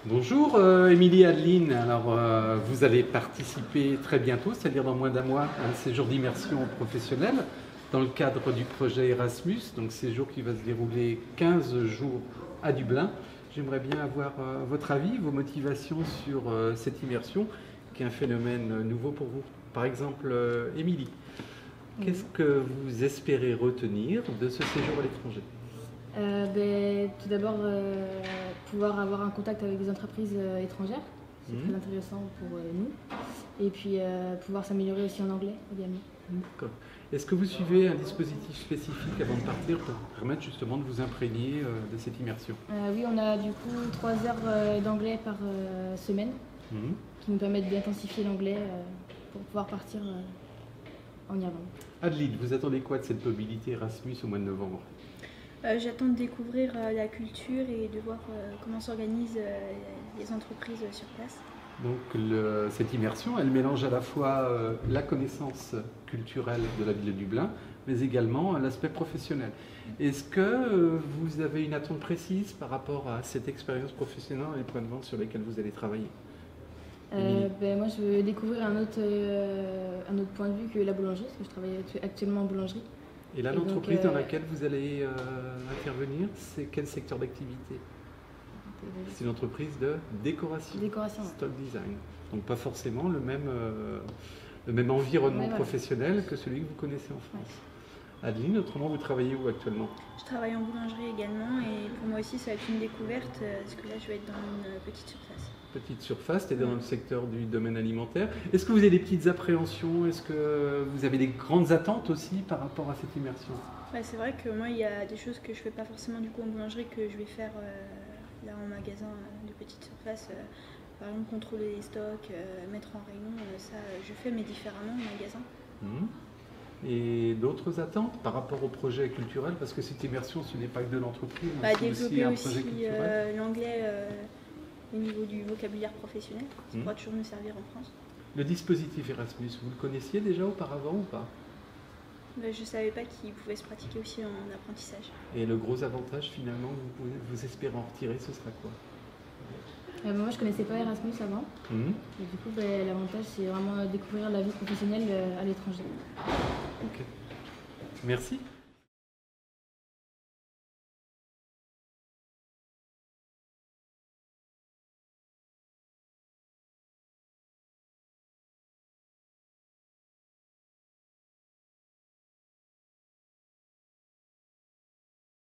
Bonjour Émilie et Adeline, alors vous allez participer très bientôt, c'est-à-dire dans moins d'un mois, à un séjour d'immersion professionnelle dans le cadre du projet Erasmus, donc séjour qui va se dérouler 15 jours à Dublin. J'aimerais bien avoir votre avis, vos motivations sur cette immersion, qui est un phénomène nouveau pour vous. Par exemple, Émilie, qu'est-ce que vous espérez retenir de ce séjour à l'étranger ? Tout d'abord, pouvoir avoir un contact avec des entreprises étrangères, c'est très intéressant pour nous. Et puis pouvoir s'améliorer aussi en anglais également. D'accord. Est-ce que vous suivez un dispositif spécifique avant de partir pour permettre justement de vous imprégner de cette immersion ? Oui, on a du coup 3 heures d'anglais par semaine qui nous permettent d'intensifier l'anglais pour pouvoir partir en Irlande. Adeline, vous attendez quoi de cette mobilité Erasmus au mois de novembre ? J'attends de découvrir la culture et de voir comment s'organisent les entreprises sur place. Donc cette immersion, elle mélange à la fois la connaissance culturelle de la ville de Dublin, mais également l'aspect professionnel. Est-ce que vous avez une attente précise par rapport à cette expérience professionnelle et les points de vente sur lesquels vous allez travailler ? Moi, je veux découvrir un autre point de vue que la boulangerie, parce que je travaille actuellement en boulangerie. Et là, l'entreprise dans laquelle vous allez intervenir, c'est quel secteur d'activité ? C'est une entreprise de décoration. Stock design. Donc pas forcément le même environnement professionnel que celui que vous connaissez en France. Adeline, autrement, vous travaillez où actuellement ? Je travaille en boulangerie également et pour moi aussi ça va être une découverte parce que là je vais être dans une petite surface. Petite surface, c'est-à-dire dans le secteur du domaine alimentaire. Est-ce que vous avez des petites appréhensions ? Est-ce que vous avez des grandes attentes aussi par rapport à cette immersion ? C'est vrai que moi il y a des choses que je ne fais pas forcément du coup en boulangerie que je vais faire là en magasin de petite surface. Par exemple contrôler les stocks, mettre en rayon, ça je fais mais différemment en magasin. Et d'autres attentes par rapport au projet culturel ? Parce que cette immersion, ce n'est pas que de l'entreprise, c'est aussi un projet culturel. L'anglais au niveau du vocabulaire professionnel, ça pourra toujours nous servir en France. Le dispositif Erasmus, vous le connaissiez déjà auparavant ou pas ? Je ne savais pas qu'il pouvait se pratiquer aussi en apprentissage. Et le gros avantage finalement que vous espérez en retirer, ce sera quoi ? Moi, je ne connaissais pas Erasmus avant. Et du coup, l'avantage, c'est vraiment découvrir la vie professionnelle à l'étranger. Ok. Merci.